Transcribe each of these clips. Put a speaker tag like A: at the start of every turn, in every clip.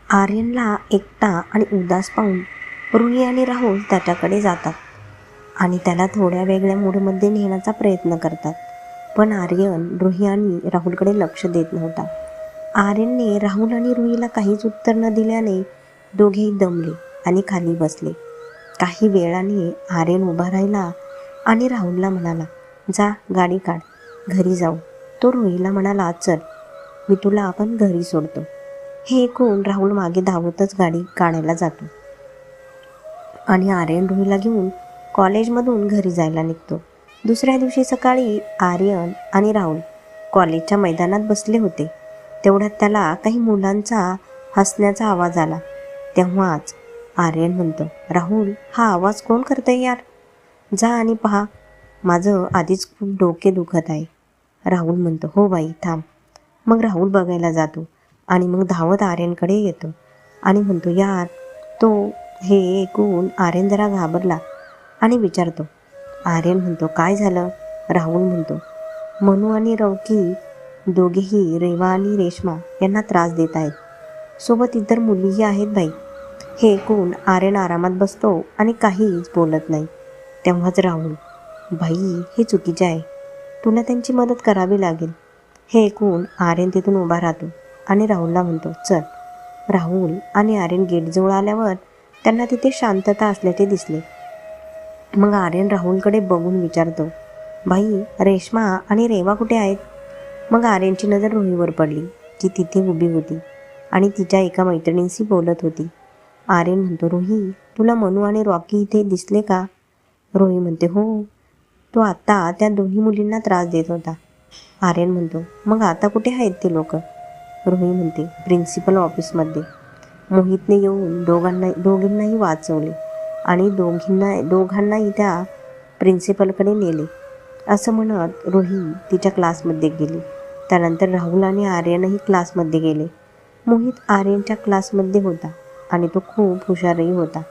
A: आर्यनला एकटा आणि उदास पाहून रुही आणि राहुल त्याच्याकडे जातात आणि त्याला थोड्या वेगळ्या मूडमध्ये नेण्याचा प्रयत्न करतात. पण आर्यन रुही आणि राहुलकडे लक्ष देत नव्हता. आर्यनने राहुल आणि रुहीला काहीच उत्तर न दिल्याने दोघेही दमले आणि खाली बसले. काही वेळाने आर्यन उभा राहिला आणि राहुलला म्हणाला, जा गाडी काढ, घरी जाऊ. तो रुहीला म्हणाला, चल मी तुला आपण घरी सोडतो. हे ऐकून राहुल मागे धावतच गाडी काढायला जातो आणि आर्यन रुहीला घेऊन कॉलेजमधून घरी जायला निघतो. दुसऱ्या दिवशी सकाळी आर्यन आणि राहुल कॉलेजच्या मैदानात बसले होते. तेवढ्यात त्याला काही मुलांचा हसण्याचा आवाज आला. तेव्हाच आर्यन म्हणतो, राहुल, हा आवाज कोण करतंय यार? जा आणि पहा, माझं आधीच खूप डोके दुखत आहे. राहुल म्हणतो, हो बाई, थांब. मग राहुल बघायला जातो आणि मग धावत आर्यनकडे येतो आणि म्हणतो, यार. तो हे ऐकून आर्यन जरा घाबरला आणि विचारतो. आर्यन म्हणतो, काय झालं? राहुल म्हणतो, मनू आणि रौकी दोघेही रेवा आणि रेश्मा यांना त्रास देत आहेत. सोबत इतर मुलीही आहेत बाई. हे ऐकून आर्यन आरामात बसतो आणि काहीच बोलत नाही. तेव्हाच राहुल, बाई, हे चुकीचे आहे. तुला त्यांची मदत करावी लागेल. हे ऐकून आर्यन तिथून उभा राहतो आणि राहुलला म्हणतो, चल. राहुल आणि आर्यन गेटजवळ आल्यावर त्यांना तिथे शांतता असल्याचे दिसले. मग आर्यन राहुलकडे बघून विचारतो, बाई, रेश्मा आणि रेवा कुठे आहेत? मग आर्यनची नजर रुहीवर पडली, जी तिथे उभी होती आणि तिच्या एका मैत्रिणींशी बोलत होती. आर्यन म्हणतो, रुही, तुला मनू आणि रॉकी इथे दिसले का? रुही म्हणते, हो, तो आत्ता त्या दोन्ही मुलींना त्रास देत होता. आर्यन म्हणतो, मग आता कुठे आहेत ते लोक? रुही म्हणते, प्रिन्सिपल ऑफिसमध्ये. मोहितने येऊन दोघींनाही वाचवले आणि दोघांनाही त्या प्रिन्सिपलकडे नेले. असं म्हणत रुही तिच्या क्लासमध्ये गेली. त्यानंतर राहुल आणि आर्यनही क्लासमध्ये गेले. मोहित आर्यनच्या क्लासमध्ये होता आणि तो खूप हुशारही होता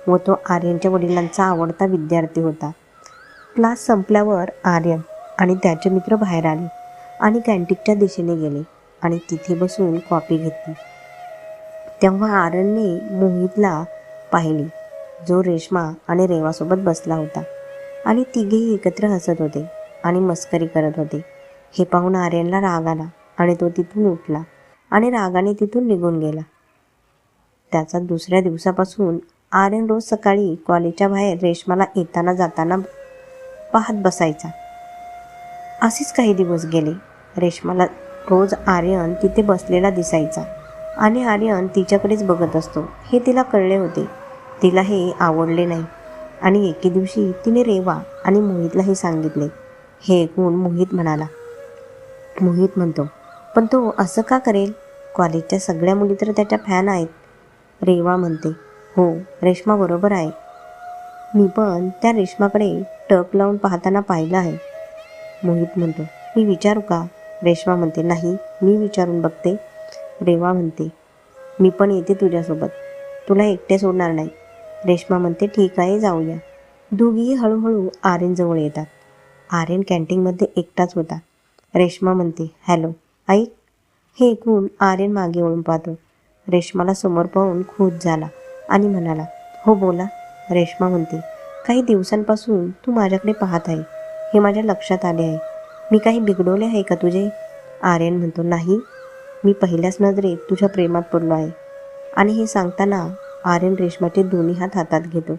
A: व तो आर्यनच्या वडिलांचा आवडता विद्यार्थी होता. क्लास संपल्यावर आर्यन आणि त्याचे मित्र बाहेर आले आणि कॅन्टीनच्या दिशेने गेले आणि तिथे बसून कॉफी घेतली. तेव्हा आर्यनने मोहितला पाहिली, जो रेश्मा आणि रेवासोबत बसला होता आणि तिघेही एकत्र हसत होते आणि मस्करी करत होते. हे पाहून आर्यनला राग आला आणि तो तिथून उठला आणि रागाने तिथून निघून गेला. त्याचा दुसऱ्या दिवसापासून आर्यन रोज सकाळी कॉलेजच्या बाहेर रेश्माला येताना जाताना पाहत बसायचा. असेच काही दिवस गेले. रेश्माला रोज आर्यन तिथे बसलेला दिसायचा आणि आर्यन तिच्याकडेच बघत असतो हे तिला कळले होते. तिला हे आवडले नाही आणि एके दिवशी तिने रेवा आणि मोहितलाही सांगितले. हे ऐकून मोहित म्हणतो, पण तो असं का करेल? कॉलेजच्या सगळ्या मुली तर त्याच्या फॅन आहेत. रेवा म्हणते, हो, रेश्मा बरोबर आहे. मी पण त्या रेश्माकडे टक लावून पाहताना पाहिलं आहे. मोहित म्हणतो, मी विचारू का? रेश्मा म्हणते, नाही, मी विचारून बघते. रेवा म्हणते, मी पण येते तुझ्यासोबत, तुला एकटे सोडणार नाही. रेश्मा म्हणते, ठीक आहे, जाऊया. दोघीही हळूहळू आर्यनजवळ येतात. आर्यन कॅन्टीनमध्ये एकटाच होता. रेश्मा म्हणते, हॅलो, ऐक. हे ऐकून आर्यन मागे वळून पाहतो. रेश्माला समोर पाहून खुश झाला आणि म्हणाला, हो, बोला. रेश्मा म्हणते, काही दिवसांपासून तू माझ्याकडे पाहत आहे हे माझ्या लक्षात आले आहे. मी काही बिघडवले आहे का तुझे? आर्यन म्हणतो, नाही, मी पहिल्याच नजरेत तुझ्या प्रेमात पडलो आहे. आणि हे सांगताना आर्यन रेश्माचे दोन्ही हात हातात घेतो.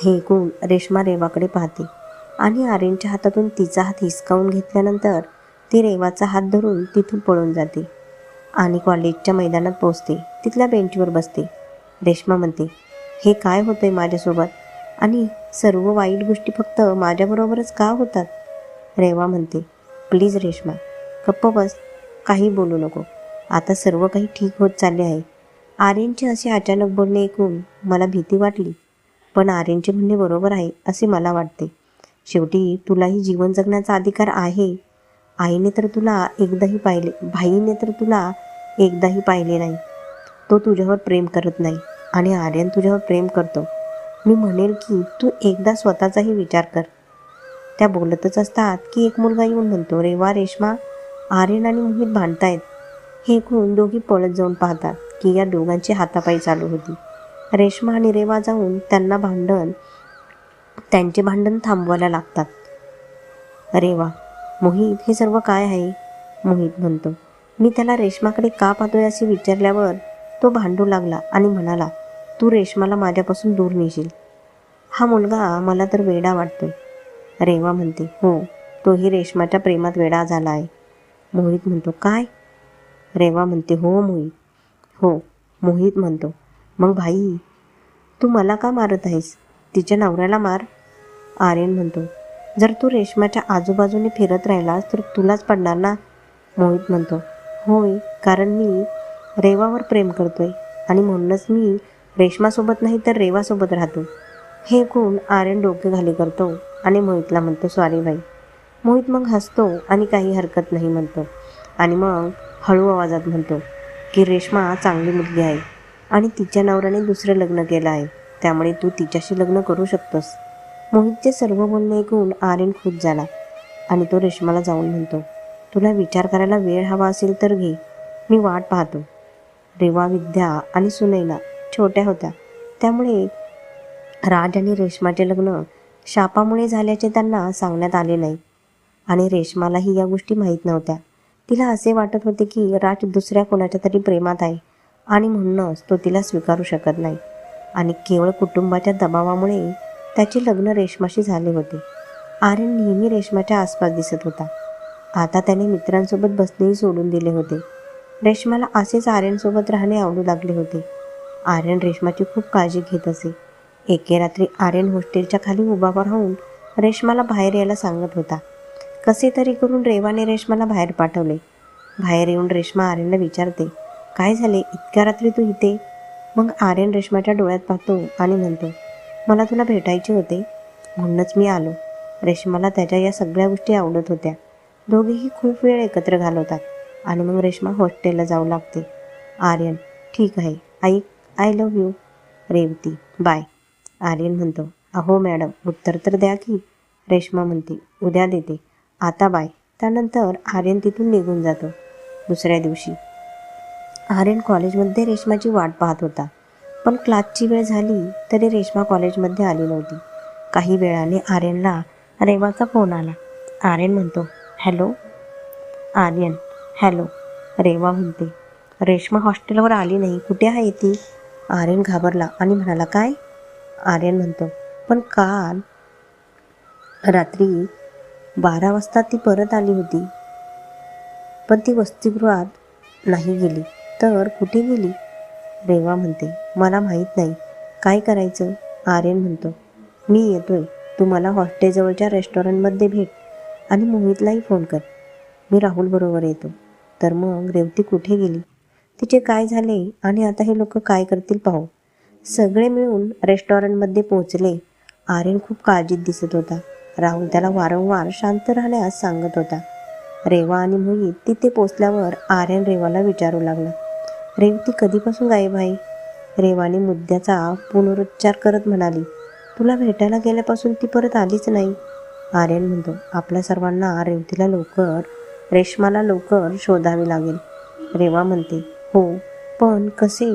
A: हे ऐकून रेश्मा रेवाकडे पाहते आणि आर्यनच्या हातातून तिचा हात हिसकावून घेतल्यानंतर ती रेवाचा हात धरून तिथून पळून जाते आणि कॉलेजच्या मैदानात पोचते. तिथल्या बेंचवर बसते. रेश्मा म्हणते, हे काय होतंय माझ्यासोबत आणि सर्व वाईट गोष्टी फक्त माझ्याबरोबरच का होतात? रेवा म्हणते, प्लीज रेश्मा, गप्प बस, काही बोलू नको. आता सर्व काही ठीक होत चालले आहे. आर्यनचे असे अचानक बोलणे ऐकून मला भीती वाटली, पण आर्यनचे म्हणणे बरोबर आहे असे मला वाटते. शेवटी तुलाही जीवन जगण्याचा अधिकार आहे. भाईने तर तुला एकदाही पाहिले नाही. तो तुझ्यावर प्रेम करत नाही आणि आर्यन तुझ्यावर प्रेम करतो. मी म्हणेल की तू एकदा स्वतःचाही विचार कर. त्या बोलतच असतात की एक मुलगा येऊन म्हणतो, रेवा, रेश्मा, आर्यन आणि मोहित भांडतायत. हे ऐकून दोघी पळत जाऊन पाहतात की या दोघांची हातापाई चालू होती. रेश्मा आणि रेवा जाऊन त्यांचे भांडण थांबवायला लागतात. रेवा, मोहित, हे सर्व काय आहे? मोहित म्हणतो. मी त्याला रेश्माकडे का पाहतोय असे विचारल्यावर तो भांडू लागला आणि म्हणाला, तू रेश्माला माझ्यापासून दूर नेशील. हा मुलगा मला तर वेडा वाटतोय. रेवा म्हणते, हो, तोही रेश्माच्या प्रेमात वेडा झाला आहे. मोहित म्हणतो, काय? रेवा म्हणते, हो मोहित, हो. मोहित म्हणतो, मग भाई, तू मला का मारत आहेस? तिच्या नवऱ्याला मार. आर्यन म्हणतो, जर तू रेश्माच्या आजूबाजूने फिरत राहिलास तर तुलाच पडणार ना. मोहित म्हणतो, होय, कारण मी रेवावर प्रेम करतोय आणि म्हणूनच मी रेश्मासोबत नाही तर रेवासोबत राहतो. हे ऐकून आर्यन डोके खाली करतो आणि मोहितला म्हणतो, सॉरी बाई. मोहित मग हसतो आणि काही हरकत नाही म्हणतो आणि मग हळू आवाजात म्हणतो की रेश्मा चांगली मुलगी आहे आणि तिच्या नवऱ्याने दुसरं लग्न केलं आहे, त्यामुळे तू तिच्याशी लग्न करू शकतोस. मोहितचे सर्व बोलणे ऐकून आर्यन खुश झाला आणि तो रेश्माला जाऊन म्हणतो, तुला विचार करायला वेळ हवा असेल तर घे, मी वाट पाहतो. रेवा, विद्या आणि सुनैना छोट्या होत्या, त्यामुळे राज आणि रेश्माचे लग्न शापामुळे झाल्याचे त्यांना सांगण्यात आले नाही आणि रेश्मालाही या गोष्टी माहीत नव्हत्या. तिला असे वाटत होते की राज दुसऱ्या कोणाच्या तरी प्रेमात आहे आणि म्हणूनच तो तिला स्वीकारू शकत नाही आणि केवळ कुटुंबाच्या दबावामुळे त्याचे लग्न रेश्माशी झाले होते. आर्यन नेहमी रेश्माच्या आसपास दिसत होता. आता त्याने मित्रांसोबत बसणेही सोडून दिले होते. रेश्माला असेच आर्यनसोबत राहणे आवडू लागले होते. आर्यन रेश्माची खूप काळजी घेत असे. एके रात्री आर्यन हॉस्टेलच्या खाली उभा राहून रेश्माला बाहेर यायला सांगत होता. कसे तरी करून रेवाने रेश्माला बाहेर पाठवले. बाहेर येऊन रेश्मा आर्यनला विचारते, काय झाले, इतक्या रात्री तू इथे? मग आर्यन रेश्माच्या डोळ्यात पाहतो आणि म्हणतो, मला तुला भेटायचे होते म्हणूनच मी आलो. रेश्माला त्याच्या या सगळ्या गोष्टी आवडत होत्या. दोघेही खूप वेळ एकत्र घालवतात आणि मग रेश्मा हॉस्टेलला जाऊ लागते. आर्यन, ठीक आहे, I love you. Revati, bye. Aryan म्हणतो, अहो मॅडम, उत्तर तर द्या की. रेश्मा म्हणते, उद्या देते, आता बाय. त्यानंतर आर्यन तिथून निघून जातो. दुसऱ्या दिवशी आर्यन कॉलेजमध्ये रेश्माची वाट पाहत होता, पण क्लासची वेळ झाली तरी रेश्मा कॉलेजमध्ये आली नव्हती. काही वेळाने आर्यनला रेवाचा फोन आला. आर्यन म्हणतो, हॅलो. आर्यन, हॅलो. रेवा म्हणते, रेश्मा हॉस्टेलवर आली नाही, कुठे आहे ती? आर्यन घाबरला आणि म्हणाला, काय? आर्यन म्हणतो, पण काल रात्री 12 वाजता ती परत आली होती, पण ती वसतिगृहात नाही गेली, तर कुठे गेली? रेवा म्हणते, मला माहीत नाही, काय करायचं? आर्यन म्हणतो, मी येतोय, तू मला हॉस्टेलजवळच्या रेस्टॉरंटमध्ये भेट आणि मोहितलाही फोन कर, मी राहुलबरोबर येतो. तर मग रेवती कुठे गेली, तिचे काय झाले आणि आता हे लोक काय करतील पाहू. सगळे मिळून रेस्टॉरंटमध्ये पोहोचले. आर्यन खूप काळजीत दिसत होता. राहुल त्याला वारंवार शांत राहण्यास सांगत होता. रेवा आणि मोहित तिथे पोचल्यावर आर्यन रेवाला विचारू लागला, रेवती कधीपासून गायब आहे? रेवाने मुद्द्याचा पुनरुच्चार करत म्हणाली, तुला भेटायला गेल्यापासून ती परत आलीच नाही. आर्यन म्हणतो, आपल्या सर्वांना रेवतीला रेश्माला लवकर शोधावे लागेल. रेवा म्हणते, हो, पण कसे,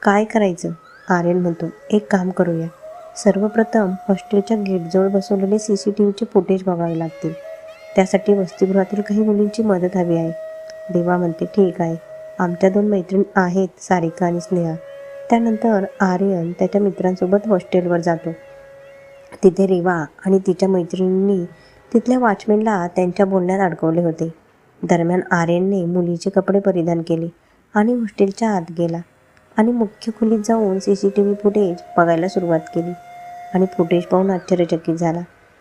A: काय करायचं? आर्यन म्हणतो, एक काम करूया, सर्वप्रथम हॉस्टेलच्या गेटजवळ बसवलेले CCTVचे फुटेज बघावे लागतील. त्यासाठी वसतिगृहातील काही मुलींची मदत हवी आहे. रेवा म्हणते, ठीक आहे, आमच्या 2 मैत्रिणी आहेत, सारिका आणि स्नेहा. त्यानंतर आर्यन त्याच्या मित्रांसोबत हॉस्टेलवर जातो. तिथे रेवा आणि तिच्या मैत्रिणींनी तिथल्या वॉचमॅनला त्यांच्या बोलण्यात अडकवले होते. दरम्यान आर्यनने मुलीचे कपडे परिधान केले आणि हॉस्टेलच्या आत गेला आणि मुख्य खोलीत जाऊन CCTV फुटेज बघायला सुरुवात केली आणि फुटेज पाहून आश्चर्यचकित झाला.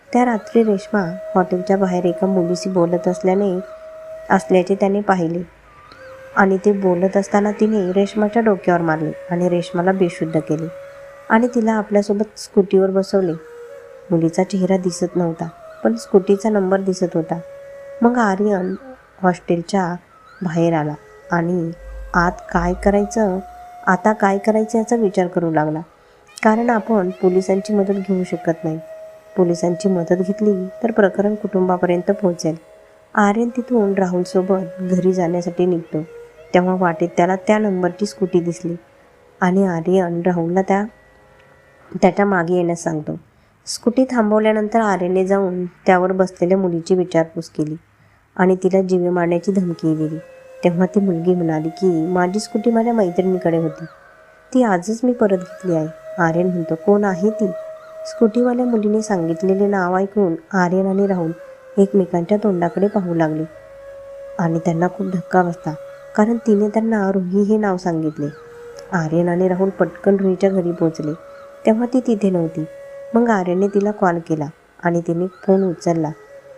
A: त्या रात्री रेश्मा हॉटेलच्या बाहेर एका मुलीशी बोलत असल्याचे त्याने पाहिले आणि ते बोलत असताना तिने रेश्माच्या डोक्यावर मारले आणि रेश्माला बेशुद्ध केले आणि तिला आपल्यासोबत स्कूटीवर बसवले. मुलीचा चेहरा दिसत नव्हता, पण स्कूटीचा नंबर दिसत होता. मग आर्यन हॉस्टेलच्या बाहेर आला आणि आता काय करायचं याचा विचार करू लागला, कारण आपण पोलिसांची मदत घेऊ शकत नाही. पोलिसांची मदत घेतली तर प्रकरण कुटुंबापर्यंत पोहोचेल. आर्यन तिथून राहुलसोबत घरी जाण्यासाठी निघतो. तेव्हा वाटेत त्याला त्या नंबरची स्कूटी दिसली आणि आर्यन राहुलला त्याच्या मागे येण्यास सांगतो. स्कूटी थांबवल्यानंतर आर्यनने जाऊन त्यावर बसलेल्या मुलीची विचारपूस केली आणि तिला जीवे मारण्याची धमकी दिली. तेव्हा ती मुलगी म्हणाली की माझी स्कूटी माझ्या मैत्रिणीकडे होती, ती आजच मी परत घेतली आहे. आर्यन म्हणतो, कोण आहे ती? स्कूटीवाल्या मुलीने सांगितलेले नाव ऐकून आर्यन आणि राहुल एकमेकांच्या तोंडाकडे पाहू लागले आणि त्यांना खूप धक्का बसला, कारण तिने त्यांना रुही हे नाव सांगितले. आर्यन आणि राहुल पटकन रुहीच्या घरी पोहोचले. तेव्हा ती तिथे नव्हती. मग आर्यनने तिला कॉल केला आणि तिने फोन उचलला.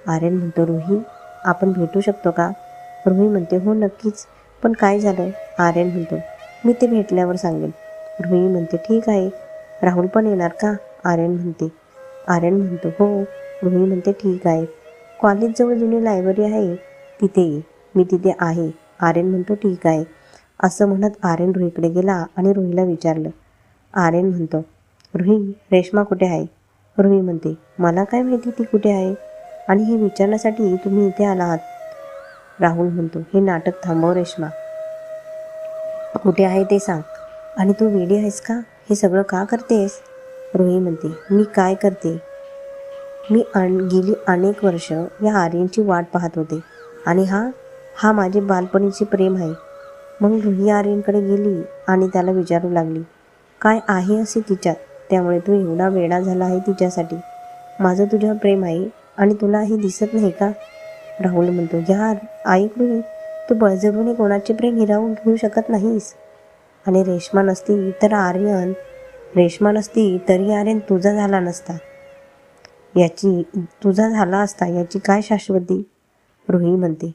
A: आर्यन म्हणतो, रुही, आपण भेटू शकतो का? रुही म्हणते, हो नक्कीच, पण काय झालं? आर्यन म्हणतो, मी ते भेटल्यावर सांगेन. रुही म्हणते, ठीक आहे. राहुल पण येणार का? आर्यन म्हणतो, हो. रुही म्हणते, ठीक आहे. कॉलेजजवळ जुनी लायब्ररी आहे, तिथे ये, मी तिथे आहे. आर्यन म्हणतो, ठीक आहे. असं म्हणत आर्यन रुहीकडे गेला आणि रुहीला विचारलं. आर्यन म्हणतो, रुही, रेश्मा कुठे आहे? रुही म्हणते, मला काय माहिती ती कुठे आहे, आणि हे विचारण्यासाठी तुम्ही इथे आला आहात? राहुल म्हणतो, हे नाटक थांबव रेश्मा, कुठे आहे ते सांग. आणि तू वेडी आहेस का? हे सगळं का करतेस? रुही म्हणते, मी काय करते? मी गेली अनेक वर्ष या आर्यनची वाट पाहत होते आणि हा माझे बालपणीचे प्रेम आहे. मग रुही आर्यनकडे गेली आणि त्याला विचारू लागली, काय आहे असे तिच्यात, त्यामुळे तू एवढा वेडा झाला आहे तिच्यासाठी. माझं तुझ्यावर प्रेम आहे आणि तुला हे दिसत नाही का? राहुल म्हणतो, यार ऐक रुही, तू बळजबरीने कोणाचे प्रेम हिरावून घेऊ शकत नाहीस. आणि रेश्मा नसती तरी आर्यन तुझा झाला असता, याची काय शाश्वती? रुही म्हणते,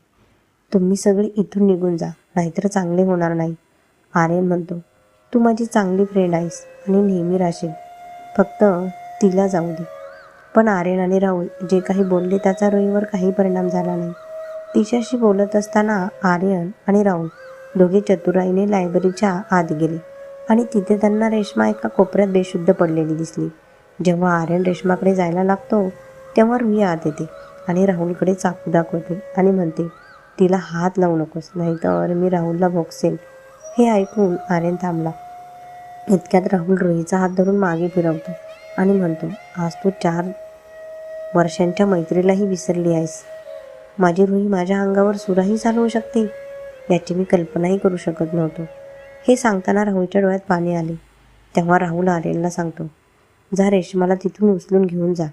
A: तुम्ही सगळे इथून निघून जा, नाहीतर चांगले होणार नाही. आर्यन म्हणतो, तू माझी चांगली फ्रेंड आहेस आणि नेहमी राहशील, फक्त तिला जाऊ दे. पण आर्यन आणि राहुल जे काही बोलले त्याचा रुहीवर काही परिणाम झाला नाही. तिच्याशी बोलत असताना आर्यन आणि राहुल दोघे चतुराईने लायब्ररीच्या आत गेले आणि तिथे त्यांना रेश्मा एका कोपऱ्यात बेशुद्ध पडलेली दिसली. जेव्हा आर्यन रेश्माकडे जायला लागतो तेव्हा रुही आत येते आणि राहुलकडे चाकू दाखवते आणि म्हणते, तिला हात लावू नकोस, नाहीतर मी राहुलला भोगसेन. हे ऐकून आर्यन थांबला. इतक्यात राहुल रुहीचा हात धरून मागे फिरवतो आणि म्हणतो, आज तू 4 वर्षांच्या मैत्रीलाही विसरली आहेस. माझी रुही माझ्या अंगावर सुराही चालवू शकते, याची मी कल्पनाही करू शकत नव्हतो. हे सांगताना राहुलच्या डोळ्यात पाणी आले. तेव्हा राहुल आर्यनला सांगतो, जा रेश्माला तिथून उचलून घेऊन जा.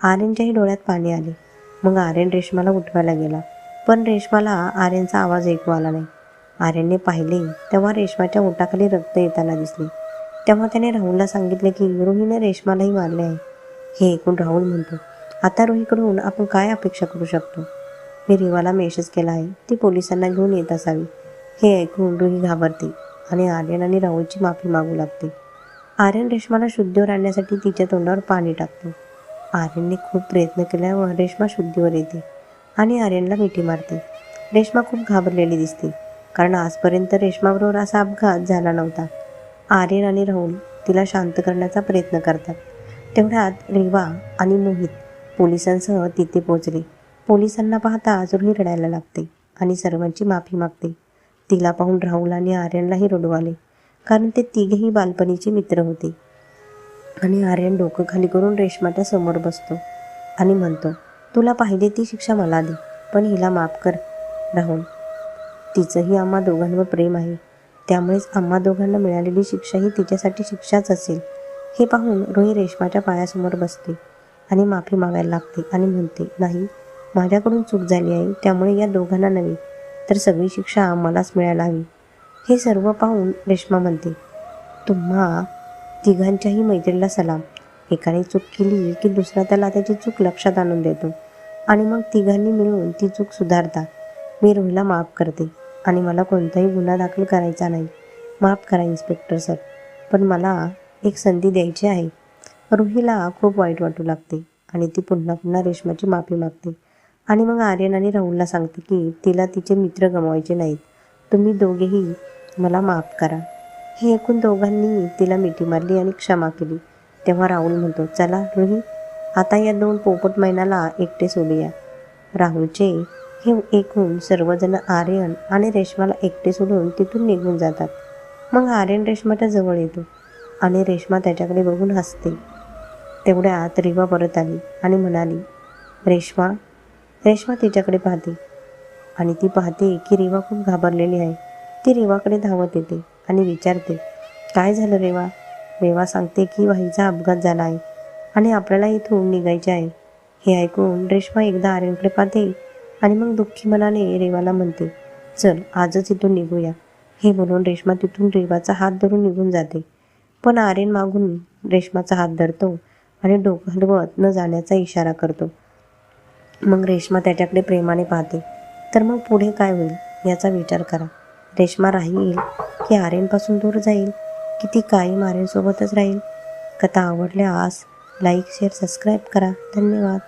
A: आर्यनच्याही डोळ्यात पाणी आले. मग आर्यन रेश्माला उठवायला गेला, पण रेश्माला आर्यनचा आवाज ऐकू आला नाही. आर्यनने पाहिले तेव्हा रेश्माच्या ओठाखाली रक्त येताना दिसले. तेव्हा त्याने राहुलला सांगितले की रुहीने रेश्मालाही मारले आहे. हे ऐकून राहुल म्हणतो, आता रुहीकडून आपण काय अपेक्षा करू शकतो? मी रिवाला मेसेज केला आहे, ती पोलिसांना घेऊन येत असावी. हे ऐकून रुही घाबरते आणि आर्यन आणि राहुलची माफी मागू लागते. आर्यन रेश्माला शुद्धीवर आणण्यासाठी तिच्या तोंडावर पाणी टाकतो. आर्यनने खूप प्रयत्न केल्यावर रेश्मा शुद्धीवर येते आणि आर्यनला मिठी मारते. रेश्मा खूप घाबरलेली दिसते, कारण आजपर्यंत रेश्माबरोबर असा अपघात झाला नव्हता. आर्यन आणि राहुल तिला शांत करण्याचा प्रयत्न करतात. तेवढ्यात रिवा आणि मोहित पोलिसांसह तिथे पोहोचले. पोलिसांना पाहताच रुही रडायला लागते आणि सर्वांची माफी मागते. तिला पाहून राहुल आणि आर्यनलाही रडू आले, कारण ते तिघेही बालपणीचे मित्र होते. आणि आर्यन डोकं खाली करून रेश्माच्या समोर बसतो आणि म्हणतो, तुला पाहिजे ती शिक्षा मला दे, पण हिला माफ कर राहुल. तिचंही आम्हा दोघांवर प्रेम आहे, त्यामुळेच आम्हा दोघांना मिळालेली शिक्षा ही तिच्यासाठी शिक्षाच असेल. हे पाहून रुही रेश्माच्या पायासमोर बसते आणि माफी मागायला लागते आणि म्हणते, नाही, माझ्याकडून चूक झाली आहे, त्यामुळे या दोघांना नव्हे तर सगळी शिक्षा मलाच मिळायला हवी. हे सर्व पाहून रेश्मा म्हणते, तुम्हा तिघांच्याही मैत्रीला सलाम. एकाने चूक केली की दुसरा त्याला त्याची चूक लक्षात आणून देतो आणि मग तिघांनी मिळून ती चूक सुधारतात. मी रुहीला माफ करते आणि मला कोणताही गुन्हा दाखल करायचा नाही. माफ करा इन्स्पेक्टर सर, पण मला एक संधी द्यायची आहे. रुहीला खूप वाईट वाटू लागते आणि ती पुन्हा पुन्हा रेश्माची माफी मागते आणि मग आर्यन आणि राहुलला सांगते की तिला तिचे मित्र गमावायचे नाहीत. तुम्ही दोघेही मला माफ करा. हे ऐकून दोघांनी तिला मिठी मारली आणि क्षमा केली. तेव्हा राहुल म्हणतो, चला रुही, आता या 2 पोपट मैनाला एकटे सोडूया. राहुलचे हे ऐकून सर्वजण आर्यन आणि रेश्माला एकटे सोडून तिथून निघून जातात. मग आर्यन रेश्माच्या जवळ येतो आणि रेश्मा त्याच्याकडे बघून हसते. तेवढ्यात रेवा परत आली आणि म्हणाली, रेश्मा. रेश्मा तिच्याकडे पाहते आणि ती पाहते की रेवा खूप घाबरलेली आहे. ती रेवाकडे धावत येते आणि विचारते, काय झालं रेवा? रेवा सांगते की भाईचा अपघात झाला आहे आणि आपल्याला इथून निघायचे आहे. हे ऐकून रेश्मा एकदा आर्यनकडे पाहते आणि मग दुःखी मनाने रेवाला म्हणते, चल आजच इथून निघूया. हे बोलून रेश्मा तिथून रेवाचा हात धरून निघून जाते. पण आर्यन मागून रेश्माचा हात धरतो आणि डोकं हलवत न जाण्याचा इशारा करतो. मग रेश्मा त्याच्याकडे प्रेमाने पाहते. तर मग पुढे काय होईल याचा विचार करा. रेश्मा राहील की आर्यनपासून दूर जाईल, की ती कायम आर्यनसोबतच राहील? कथा आवडल्यास लाईक, शेअर, सबस्क्राईब करा. धन्यवाद.